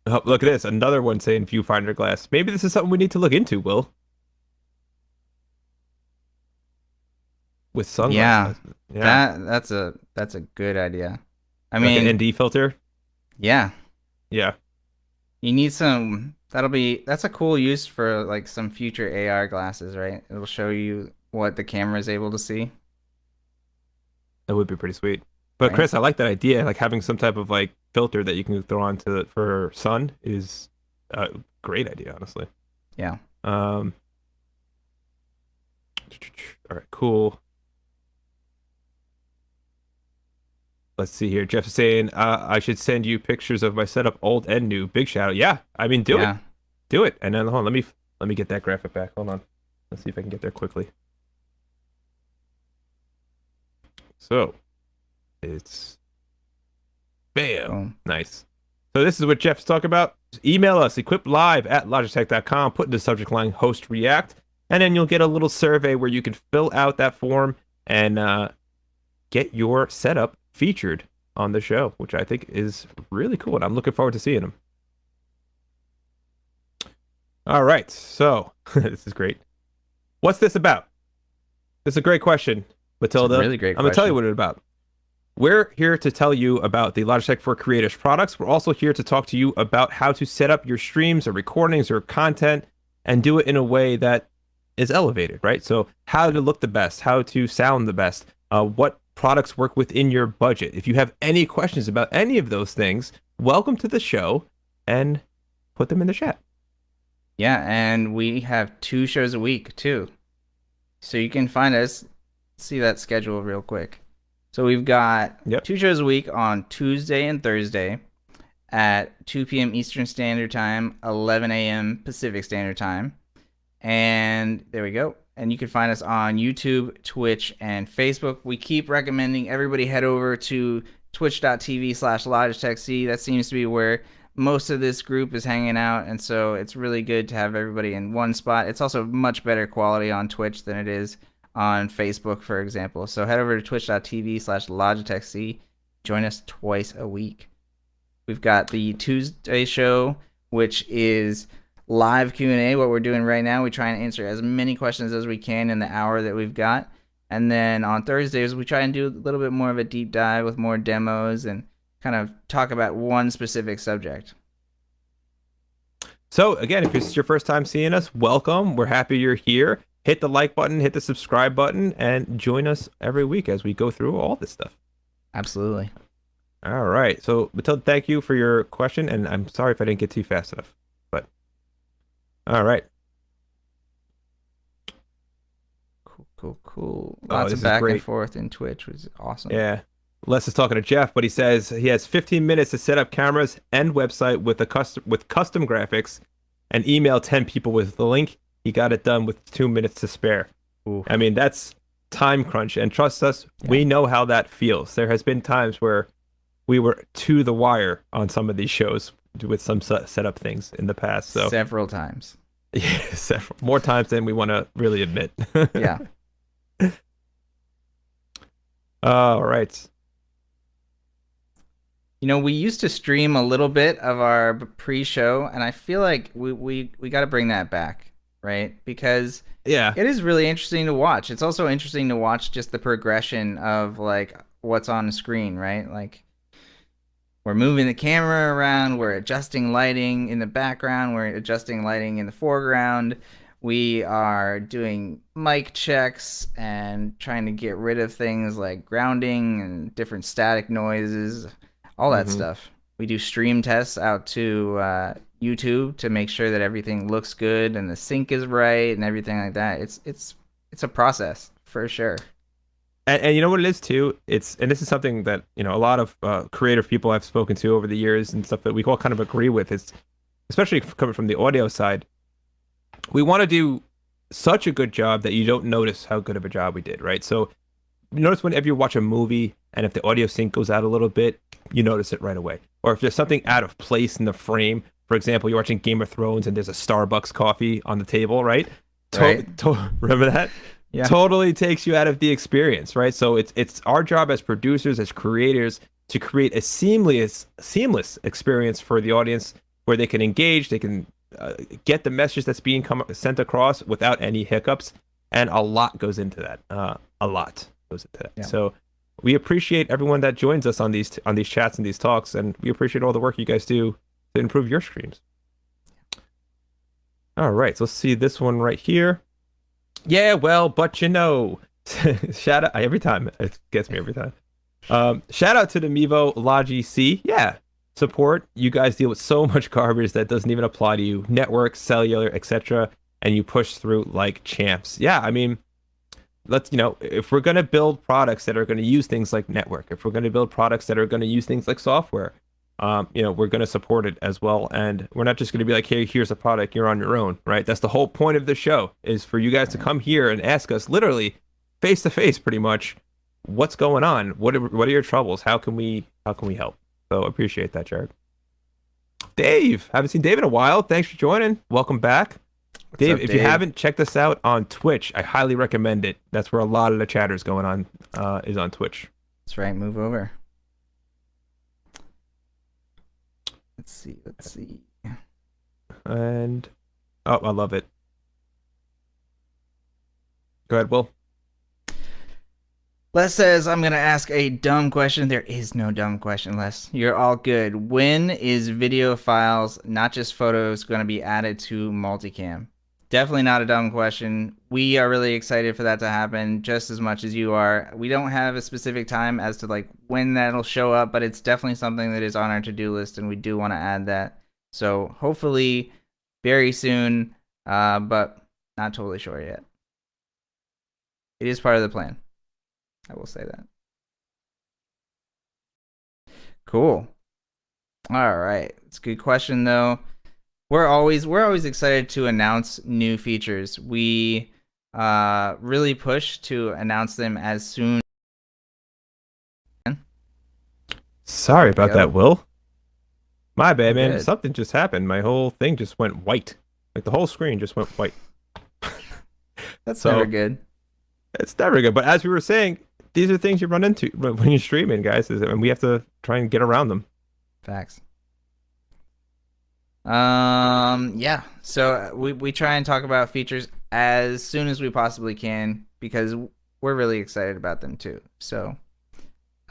look at this. Another one saying viewfinder glass. Maybe this is something we need to look into, Will. With sunglasses. Yeah. That's a good idea. I mean, like an ND filter? Yeah. Yeah. You need some. That's a cool use for like some future AR glasses, right? It'll show you what the camera is able to see. That would be pretty sweet. But Chris, I like that idea. Like having some type of like filter that you can throw onto for sun is a great idea, honestly. Yeah. All right, cool. Let's see here. Jeff is saying I should send you pictures of my setup, old and new. Big shout out. Yeah, I mean, do it. And then hold on, let me get that graphic back. Hold on. Let's see if I can get there quickly. So it's bam. Nice. So this is what Jeff's talking about. Just email us, equipplive@logitech.com, put in the subject line host react, and then you'll get a little survey where you can fill out that form and get your setup featured on the show, which I think is really cool, and I'm looking forward to seeing them. All right, so this is great. What's this about? This is a great question, Matilda. It's a really great question. I'm going to tell you what it's about. We're here to tell you about the Logitech for Creators products. We're also here to talk to you about how to set up your streams or recordings or content and do it in a way that is elevated, right? So how to look the best, how to sound the best, what products work within your budget. If you have any questions about any of those things, welcome to the show and put them in the chat. Yeah, and we have 2 shows a week too. So you can find us, see that schedule real quick. So we've got Yep. 2 shows a week on Tuesday and Thursday at 2 p.m. Eastern Standard Time, 11 a.m. Pacific Standard Time. And there we go. And you can find us on YouTube, Twitch, and Facebook. We keep recommending everybody head over to twitch.tv/Logitech C. That seems to be where most of this group is hanging out. And so it's really good to have everybody in one spot. It's also much better quality on Twitch than it is on Facebook, for example. So head over to twitch.tv/Logitech C. Join us twice a week. We've got the Tuesday show, which is live Q&A. What we're doing right now, we try and answer as many questions as we can in the hour that we've got. And then on Thursdays, we try and do a little bit more of a deep dive with more demos and kind of talk about one specific subject. So again, if it's your first time seeing us, welcome. We're happy you're here. Hit the like button, hit the subscribe button, and join us every week as we go through all this stuff. Absolutely. All right. So Matilda, thank you for your question, and I'm sorry if I didn't get to you fast enough. But all right. Cool. Oh, Lots this of is back great. and forth in Twitch, which is awesome. Yeah. Les is talking to Jeff, but he says he has 15 minutes to set up cameras and website with custom graphics and email 10 people with the link. He got it done with 2 minutes to spare. Ooh. I mean, that's time crunch, and trust us, we know how that feels. There has been times where we were to the wire on some of these shows with some setup things in the past. So several times. Yeah, several more times than we want to really admit. Yeah. All right. You know, we used to stream a little bit of our pre-show, and I feel like we got to bring that back, right? Because yeah, it is really interesting to watch. It's also interesting to watch just the progression of like what's on the screen, right? Like we're moving the camera around, we're adjusting lighting in the background, we're adjusting lighting in the foreground. We are doing mic checks and trying to get rid of things like grounding and different static noises, all that stuff. We do stream tests out to YouTube to make sure that everything looks good and the sync is right and everything like that. It's a process for sure. And you know what it is too? And this is something that, you know, a lot of creative people I've spoken to over the years and stuff that we all kind of agree with is, especially coming from the audio side, we want to do such a good job that you don't notice how good of a job we did, right? So you notice whenever you watch a movie and if the audio sync goes out a little bit, you notice it right away. Or if there's something out of place in the frame, for example, you're watching Game of Thrones and there's a Starbucks coffee on the table, right? Remember that? Yeah. Totally takes you out of the experience, right? So it's our job as producers, as creators, to create a seamless experience for the audience where they can engage, they can get the message that's being sent across without any hiccups, and a lot goes into that. A lot goes into that. Yeah. So we appreciate everyone that joins us on these chats and these talks, and we appreciate all the work you guys do to improve your streams. All right, so let's see this one right here. Yeah, well, but you know, shout out every time. It gets me every time. Shout out to the Mivo Logitech C. Yeah, support. You guys deal with so much garbage that doesn't even apply to you. Network, cellular, etc. And you push through like champs. Yeah, I mean, if we're gonna build products that are gonna use things like network, if we're gonna build products that are gonna use things like software, we're gonna support it as well. And we're not just gonna be like, hey, here's a product, you're on your own, right? That's the whole point of the show, is for you guys to come here and ask us literally face to face, pretty much, what's going on? What are your troubles? How can we help? So appreciate that, Jared. Dave, haven't seen Dave in a while. Thanks for joining. Welcome back. Dave, if you haven't checked us out on Twitch, I highly recommend it. That's where a lot of the chatter is going on, is on Twitch. That's right. Move over. Let's see. And I love it. Go ahead, Will. Les says, I'm going to ask a dumb question. There is no dumb question, Les. You're all good. When is video files, not just photos, going to be added to Multicam? Definitely not a dumb question. We are really excited for that to happen just as much as you are. We don't have a specific time as to like when that'll show up, but it's definitely something that is on our to-do list, and we do want to add that. So hopefully very soon, but not totally sure yet. It is part of the plan. I will say that. Cool. All right. It's a good question though. We're always excited to announce new features. We really push to announce them as soon. Sorry There we about that, go. Will. My All bad, man. good. Something just happened. My whole thing just went white. Like the whole screen just went white. That's never So good. it's never good. But as we were saying, these are things you run into when you're streaming, guys, and we have to try and get around them. Facts. Yeah. So we try and talk about features as soon as we possibly can because we're really excited about them too. So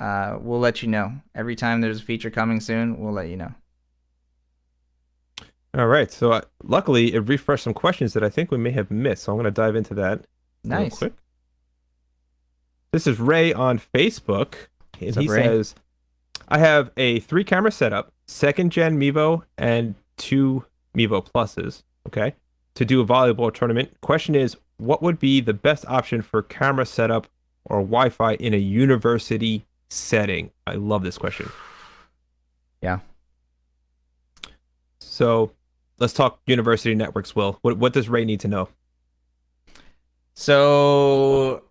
we'll let you know. Every time there's a feature coming soon, we'll let you know. All right. So luckily, it refreshed some questions that I think we may have missed. So I'm going to dive into that real Nice. quick. This is Ray on Facebook, and What's up, he Ray? says, I have a 3 camera setup, second gen Mivo, and 2 Mivo Pluses, okay, to do a volleyball tournament. Question is, what would be the best option for camera setup or Wi-Fi in a university setting? I love this question. Yeah. So let's talk university networks, Will. What does Ray need to know? So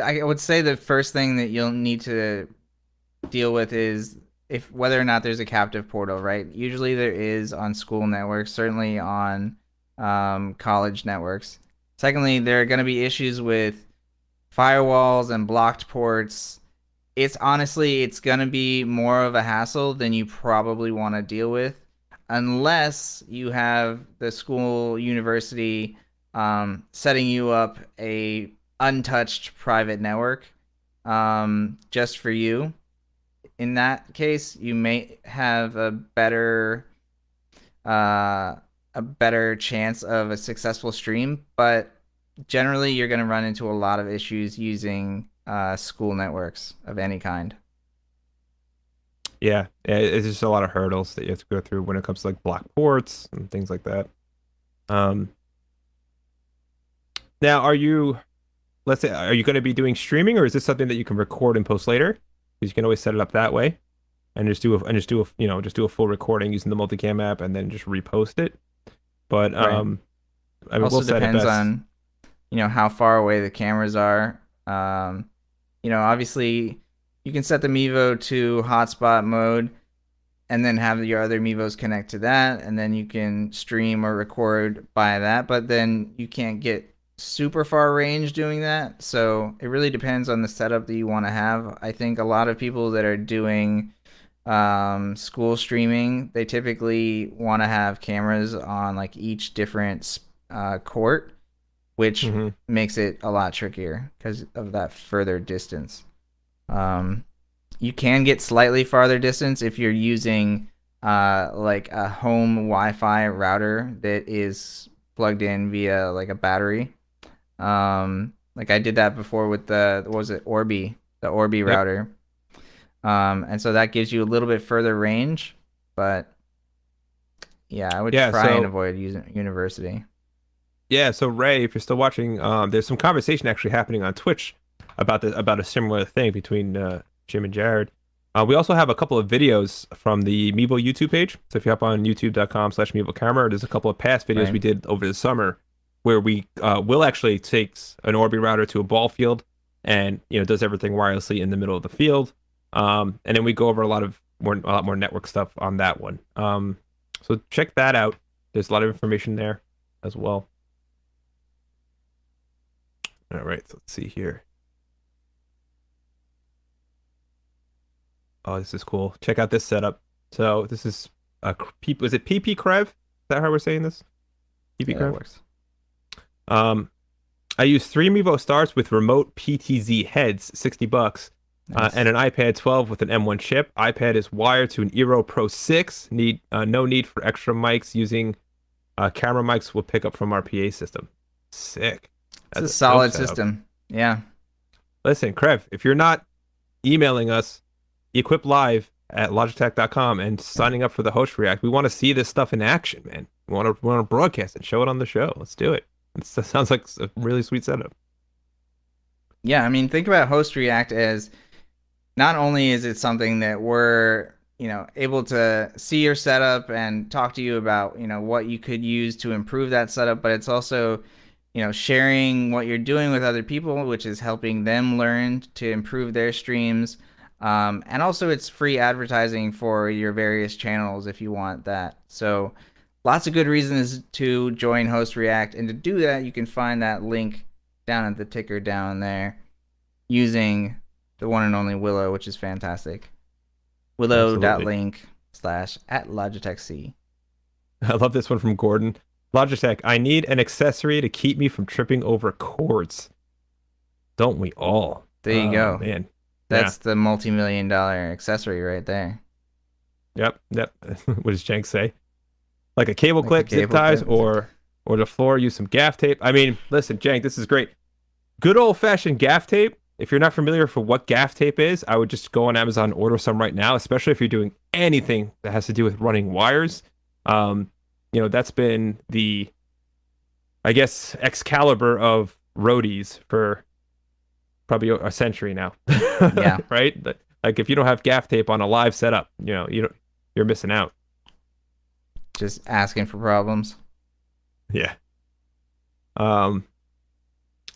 I would say the first thing that you'll need to deal with is if whether or not there's a captive portal, right? Usually there is on school networks, certainly on college networks. Secondly, there are going to be issues with firewalls and blocked ports. It's going to be more of a hassle than you probably want to deal with unless you have the school university setting you up a untouched private network just for you. In that case, you may have a better chance of a successful stream, but generally you're going to run into a lot of issues using school networks of any kind. Yeah, it's just a lot of hurdles that you have to go through when it comes to like block ports and things like that. Now, let's say, are you going to be doing streaming, or is this something that you can record and post later? Because you can always set it up that way, and just do a full recording using the Multicam app, and then just repost it. But Right. I mean, Also we'll set it depends best. on how far away the cameras are. Obviously you can set the Mivo to hotspot mode and then have your other Mivos connect to that, and then you can stream or record by that, but then you can't get super far range doing that. So it really depends on the setup that you want to have. I think a lot of people that are doing school streaming, they typically want to have cameras on like each different court, which makes it a lot trickier because of that further distance. You can get slightly farther distance if you're using like a home Wi-Fi router that is plugged in via like a battery. Like I did that before with the Orbi router. And so that gives you a little bit further range, but yeah, I would try and avoid using university. Yeah, so Ray, if you're still watching, there's some conversation actually happening on Twitch about a similar thing between Jim and Jared. We also have a couple of videos from the Mivo YouTube page. So if you hop on youtube.com/MivoCamera, there's a couple of past videos we did over the summer where we Will actually takes an Orbi router to a ball field and does everything wirelessly in the middle of the field. And then we go over a lot more network stuff on that one. So check that out. There's a lot of information there as well. All right, so let's see here. Oh, this is cool. Check out this setup. So this is was it PP crev? Is that how we're saying this? PP crev? That works. I use 3 Mivo Stars with remote PTZ heads, $60, Nice. and an iPad 12 with an M1 chip. iPad is wired to an Eero Pro 6. No need for extra mics. Using camera mics will pick up from our PA system. Sick. It's a solid system. Yeah. Listen, Crev, if you're not emailing us, equiplive@logitech.com and signing up for the host react, we want to see this stuff in action, man. We want to broadcast and show it on the show. Let's do it. That sounds like a really sweet setup. Yeah, I mean, think about host react as not only is it something that we're, able to see your setup and talk to you about, what you could use to improve that setup, but it's also, sharing what you're doing with other people, which is helping them learn to improve their streams. And also it's free advertising for your various channels if you want that. So lots of good reasons to join Host React. And to do that, you can find that link down at the ticker down there using the one and only Willow, which is fantastic. Willow.link/@Logitech C. I love this one from Gordon. Logitech, I need an accessory to keep me from tripping over cords. Don't we all? There you go. Man. That's the multi-million-dollar accessory right there. Yep. What does Jenk say? Like a cable clip, zip ties, or the floor, use some gaff tape. I mean, listen, Jenk, this is great. Good old-fashioned gaff tape. If you're not familiar for what gaff tape is, I would just go on Amazon and order some right now, especially if you're doing anything that has to do with running wires. That's been the, I guess, Excalibur of roadies for probably a century now. Yeah. Right? Like if you don't have gaff tape on a live setup, you're missing out. Just asking for problems. Yeah. And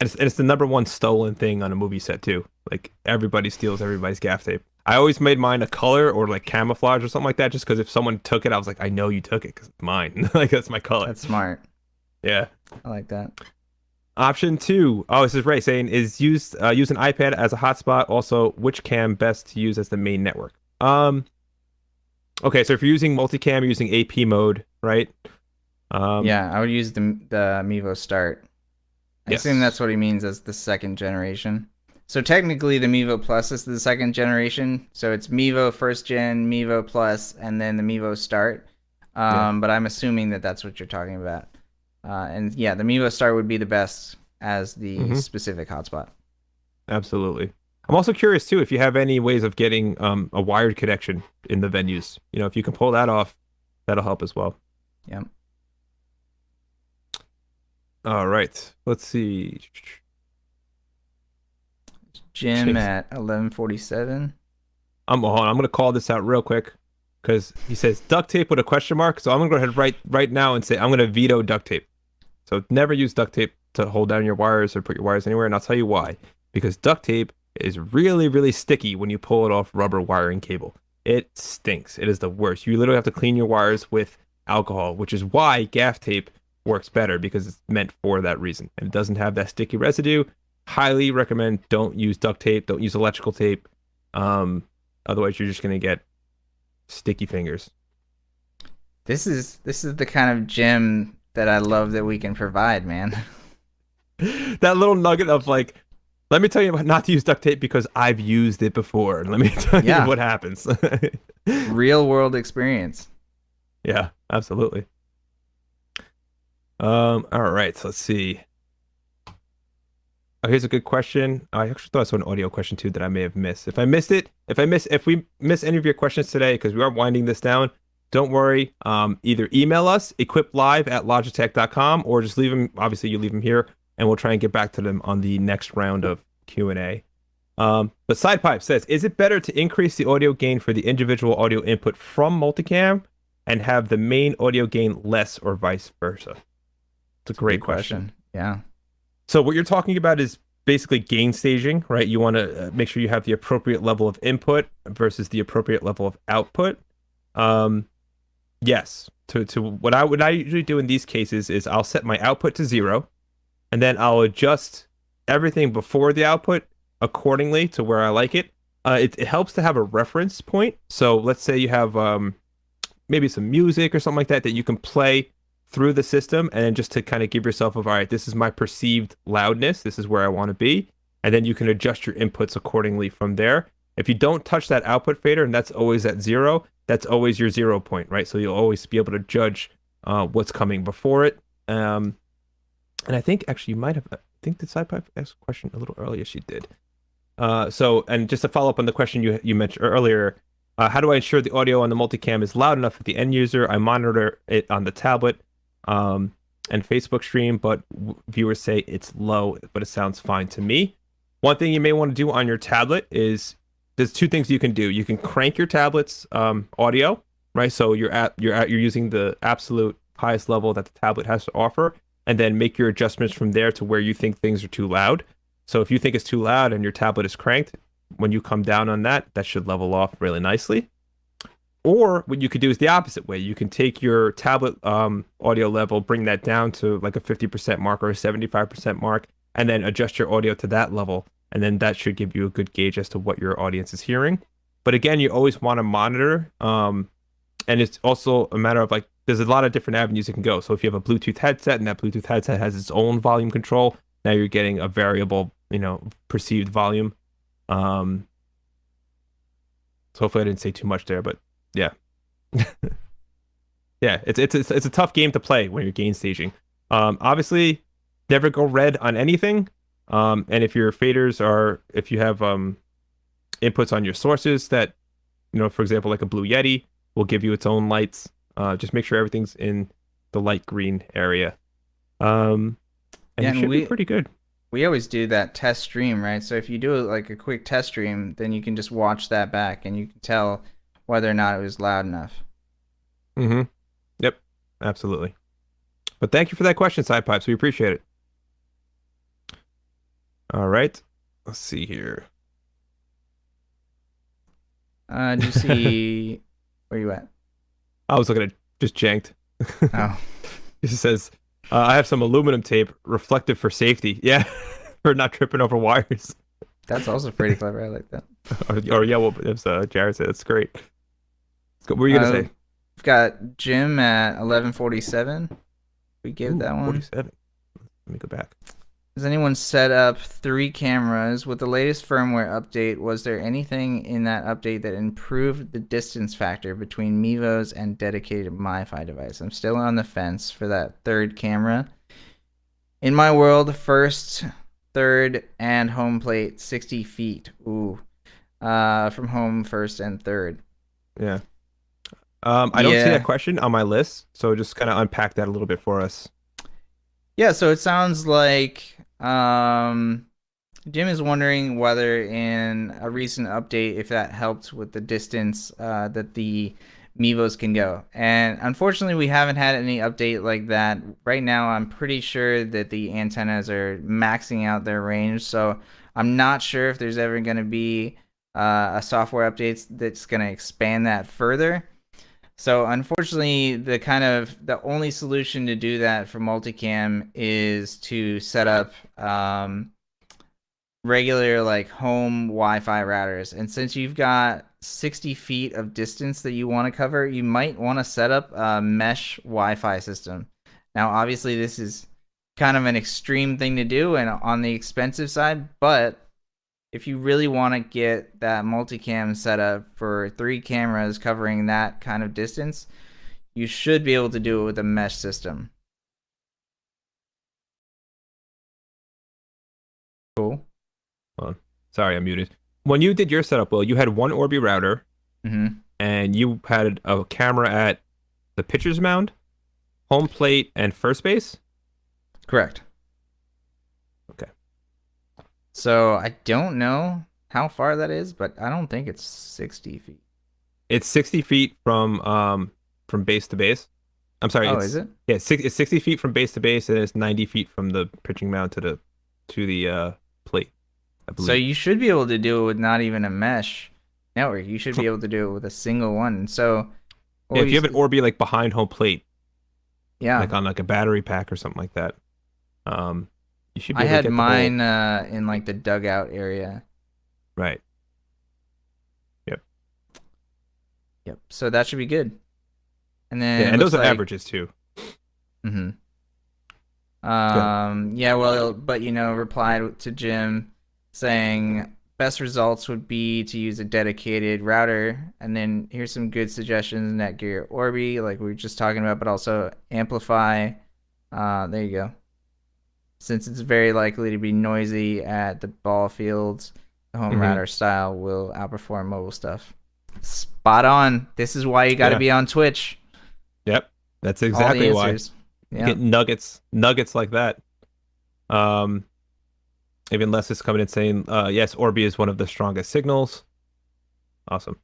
it's the number one stolen thing on a movie set too. Like everybody steals everybody's gaff tape. I always made mine a color or like camouflage or something like that, just because if someone took it, I was like, I know you took it because it's mine. Like that's my color. That's smart. Yeah. I like that. Option 2. Oh, this is Ray saying is use an iPad as a hotspot. Also, which cam best to use as the main network? Okay, so if you're using multicam, you're using AP mode, right? Yeah, I would use the Mivo Start. I assume that's what he means as the second generation. So technically the Mivo Plus is the second generation. So it's Mivo first gen, Mivo Plus, and then the Mivo Start. But I'm assuming that that's what you're talking about. And yeah, the Mivo Start would be the best as the specific hotspot. Absolutely. I'm also curious too if you have any ways of getting a wired connection in the venues. If you can pull that off, that'll help as well. Yeah. All right. Let's see. Jim at 1147. Hold on. I'm gonna call this out real quick because he says duct tape with a question mark. So I'm gonna go ahead right now and say I'm gonna veto duct tape. So never use duct tape to hold down your wires or put your wires anywhere, and I'll tell you why. Because duct tape is really, really sticky when you pull it off rubber wiring cable. It stinks. It is the worst. You literally have to clean your wires with alcohol, which is why gaff tape works better because it's meant for that reason. And it doesn't have that sticky residue. Highly recommend don't use duct tape. Don't use electrical tape. Otherwise, you're just going to get sticky fingers. This is the kind of gem that I love that we can provide, man. That little nugget of like, let me tell you not to use duct tape because I've used it before. Let me tell you what happens. Real world experience. Yeah, absolutely. All right, so let's see. Oh, here's a good question. I actually thought I saw an audio question too that I may have missed. If we miss any of your questions today, because we are winding this down, don't worry. Either email us, equiplive@logitech.com, or just leave them. Obviously, you leave them here, and we'll try and get back to them on the next round of Q&A. But SidePipe says, is it better to increase the audio gain for the individual audio input from Multicam and have the main audio gain less, or vice versa? It's a great question. Yeah. So what you're talking about is basically gain staging, right? You want to make sure you have the appropriate level of input versus the appropriate level of output. Yes. To what I usually do in these cases is I'll set my output to 0, and then I'll adjust everything before the output accordingly to where I like it. It helps to have a reference point. So let's say you have maybe some music or something like that you can play through the system, and then just to kind of give yourself all right, this is my perceived loudness, this is where I want to be, and then you can adjust your inputs accordingly from there. If you don't touch that output fader, and that's always at 0, that's always your 0 point, right? So you'll always be able to judge what's coming before it. And I think actually you might have, I think the SidePipe asked a question a little earlier. She did. And just to follow up on the question you mentioned earlier, how do I ensure the audio on the multicam is loud enough for the end user? I monitor it on the tablet and Facebook stream, but viewers say it's low, but it sounds fine to me. One thing you may want to do on your tablet is there's two things you can do. You can crank your tablet's audio, right? So you're using the absolute highest level that the tablet has to offer, and then make your adjustments from there to where you think things are too loud. So if you think it's too loud and your tablet is cranked, when you come down on that, that should level off really nicely. Or what you could do is the opposite way. You can take your tablet audio level, bring that down to like a 50% mark or a 75% mark, and then adjust your audio to that level. And then that should give you a good gauge as to what your audience is hearing. But again, you always want to monitor. And it's also a matter of like, there's a lot of different avenues you can go. So if you have a Bluetooth headset and that Bluetooth headset has its own volume control, now you're getting a variable, perceived volume. So hopefully I didn't say too much there, but yeah. Yeah, it's a tough game to play when you're gain staging. Obviously, never go red on anything. And if your faders if you have inputs on your sources that, for example, like a Blue Yeti will give you its own lights. Just make sure everything's in the light green area. And Yeah, you should be pretty good. we always do that test stream, right? So if you do like a quick test stream, then you can just watch that back and you can tell whether or not it was loud enough. Mm-hmm. Yep, absolutely. But thank you for that question, Side Pipes. We appreciate it. All right. Let's see here. Do you see where you at? I was looking at just janked. Oh, It says, I have some aluminum tape, reflective for safety. Yeah, for not tripping over wires. that's also pretty clever. I like that. Or yeah, well, it was Jared said. That's great. What were you gonna say? We've got Jim at 1147. We give that one. 47. Let me go back. Has anyone set up 3 cameras with the latest firmware update? Was there anything in that update that improved the distance factor between Mivos and dedicated MiFi device? I'm still on the fence for that 3rd camera. In my world, 1st, 3rd, and home plate 60 feet. Ooh. From home, 1st, and 3rd. Yeah. I don't see that question on my list, so just kind of unpack that a little bit for us. Yeah, so it sounds like Jim is wondering whether in a recent update if that helped with the distance that the Mivos can go. And unfortunately, we haven't had any update like that. Right now, I'm pretty sure that the antennas are maxing out their range, so I'm not sure if there's ever going to be a software update that's going to expand that further. So unfortunately, the only solution to do that for Multicam is to set up regular like home Wi-Fi routers. And since you've got 60 feet of distance that you want to cover, you might want to set up a mesh Wi-Fi system. Now, obviously, this is kind of an extreme thing to do and on the expensive side, but if you really want to get that multicam set up for 3 cameras covering that kind of distance, you should be able to do it with a mesh system. Cool. Hold on. Sorry, I'm muted. When you did your setup, Will, you had one Orbi router, and you had a camera at the pitcher's mound, home plate, and first base? Correct. Okay. So I don't know how far that is, but I don't think it's 60 feet. It's 60 feet from base to base. I'm sorry. Oh, is it? Yeah, it's 60 feet from base to base, and it's 90 feet from the pitching mound to the plate, I believe. So you should be able to do it with not even a mesh network. You should be able to do it with a single one. So yeah, if you have an Orbi like behind home plate, yeah, like on like a battery pack or something like that, you should be I able to had get mine in like the dugout area. Right. Yep. So that should be good. And then Yeah, and those are averages too. Mm-hmm. Yeah, well, but replied to Jim saying best results would be to use a dedicated router, and then here's some good suggestions: Netgear Orbi, like we were just talking about, but also Amplify. There you go. Since it's very likely to be noisy at the ball fields, the home router style will outperform mobile stuff. Spot on. This is why you got to be on Twitch. Yep, that's exactly why. Yeah. Get nuggets like that. Even Les is coming in saying, yes, Orbi is one of the strongest signals. Awesome.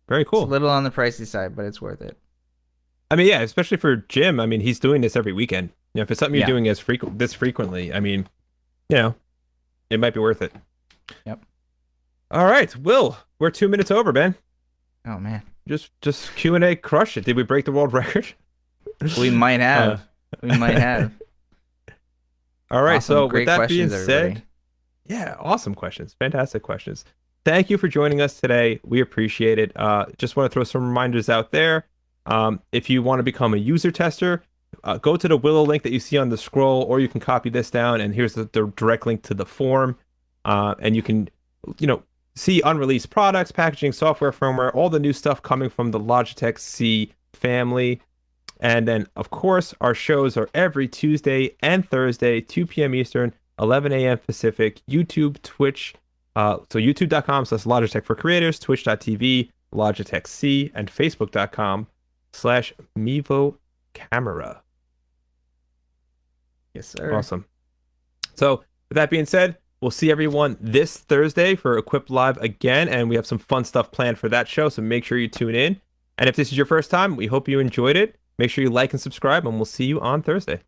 Very It's a cool. little on the pricey side, but it's worth it. I mean, yeah, especially for Jim. I mean, he's doing this every weekend. You know, if it's something you're Yeah. doing this frequently, I mean, you know, it might be worth it. Yep. All right, Will, we're 2 minutes over, man. Oh man, Just Q&A, crush it. Did we break the world record? we might have. We might have. All right, Awesome. so Great with that being questions, everybody. said, yeah, awesome questions, fantastic questions. Thank you for joining us today. We appreciate it. Just want to throw some reminders out there. If you want to become a user tester, go to the Willow link that you see on the scroll, or you can copy this down, and here's the direct link to the form. And you can, see unreleased products, packaging, software, firmware, all the new stuff coming from the Logitech C family. And then, of course, our shows are every Tuesday and Thursday, 2 p.m. Eastern, 11 a.m. Pacific, YouTube, Twitch. So youtube.com/Logitech for creators, twitch.tv, Logitech C, and facebook.com/Mivo Camera. Yes, sir. Awesome. So with that being said, we'll see everyone this Thursday for Equip Live again, and we have some fun stuff planned for that show, so make sure you tune in. And if this is your first time, we hope you enjoyed it. Make sure you like and subscribe, and we'll see you on Thursday.